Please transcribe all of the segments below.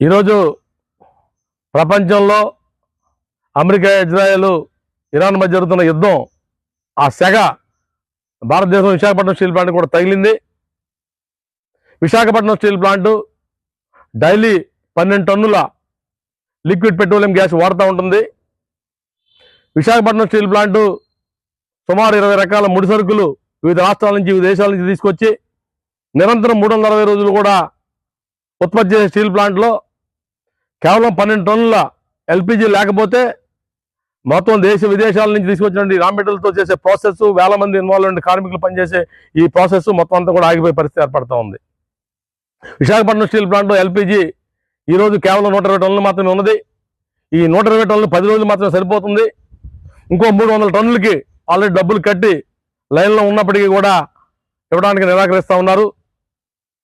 ఈరోజు ప్రపంచంలో America, Israel, Iran మధ్య జరుగుతున్న యుద్ధం ఆ సెగ భారతదేశం విశాఖపట్నం స్టీల్ ప్లాంట్ కూడా తగిలింది. విశాఖపట్నం స్టీల్ ప్లాంట్ డైలీ 12 టన్నుల లిక్విడ్ పెట్రోలియం గ్యాస్ వాడుతూ ఉంటుంది. విశాఖపట్నం స్టీల్ ప్లాంట్ సుమారు 20 రకాల ముడి సరుకులు వివిధ రాష్ట్రాల నుంచి, వివిధ దేశాల నుంచి తీసుకొచ్చి నిరంతరం 360 రోజులు కూడా ఉత్పత్తి చేసే స్టీల్ ప్లాంట్లో కేవలం 12 టన్నుల ఎల్పిజి లేకపోతే మొత్తం దేశ విదేశాల నుంచి తీసుకొచ్చినటువంటి రా మెటీరియల్తో చేసే ప్రాసెస్, వేల మంది ఇన్వాల్వ్ అయిన కార్మికులు పనిచేసే ఈ ప్రాసెస్ మొత్తం అంతా కూడా ఆగిపోయే పరిస్థితి ఏర్పడుతూ ఉంది. విశాఖపట్నం స్టీల్ ప్లాంట్లో ఎల్పిజి ఈరోజు కేవలం 120 టన్నులు మాత్రమే ఉన్నది. ఈ 120 టన్నులు 10 రోజులు మాత్రమే సరిపోతుంది. ఇంకో 300 టన్నులకి ఆల్రెడీ డబ్బులు కట్టి లైన్లో ఉన్నప్పటికీ కూడా ఇవ్వడానికి నిరాకరిస్తూ ఉన్నారు.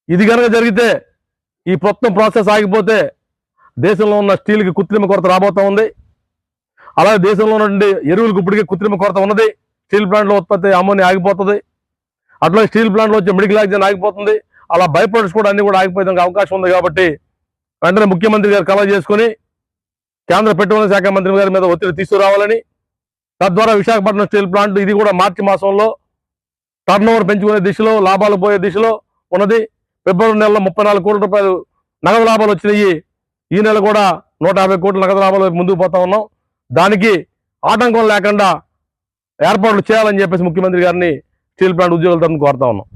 ఇది కనుక జరిగితే, ఈ మొత్తం ప్రాసెస్ ఆగిపోతే దేశంలో ఉన్న స్టీల్కి కృత్రిమ కొరత రాబోతూ ఉంది. అలాగే దేశంలో ఉన్నటువంటి ఎరువులకు ఇప్పటికీ కృత్రిమ కొరత ఉన్నది. స్టీల్ ప్లాంట్లో ఉత్పత్తి అమ్మోనియా ఆగిపోతుంది. అట్లా స్టీల్ ప్లాంట్లో వచ్చే మెడికల్ ఆక్సిజన్ ఆగిపోతుంది. అలా బై ప్రొడక్ట్స్ కూడా అన్ని కూడా ఆగిపోయేందుకు అవకాశం ఉంది. కాబట్టి వెంటనే ముఖ్యమంత్రి గారు కలవ చేసుకుని కేంద్ర పెట్రోలియం శాఖ మంత్రి గారి మీద ఒత్తిడి తీసుకురావాలని, తద్వారా విశాఖపట్నం స్టీల్ ప్లాంట్ ఇది కూడా మార్చి మాసంలో టర్న్ ఓవర్ పెంచుకునే దిశలో, లాభాలు పోయే దిశలో ఉన్నది. ఫిబ్రవరి నెలలో 34 కోట్ల రూపాయలు నగదు లాభాలు వచ్చినాయి. ఈ నెల కూడా 150 కోట్ల నగదు లాభాలు ముందుకు పోతా ఉన్నాం. దానికి ఆటంకం లేకుండా ఏర్పాట్లు చేయాలని చెప్పేసి ముఖ్యమంత్రి గారిని స్టీల్ ప్లాంట్ ఉద్యోగుల తరఫున కోరుతా ఉన్నాం.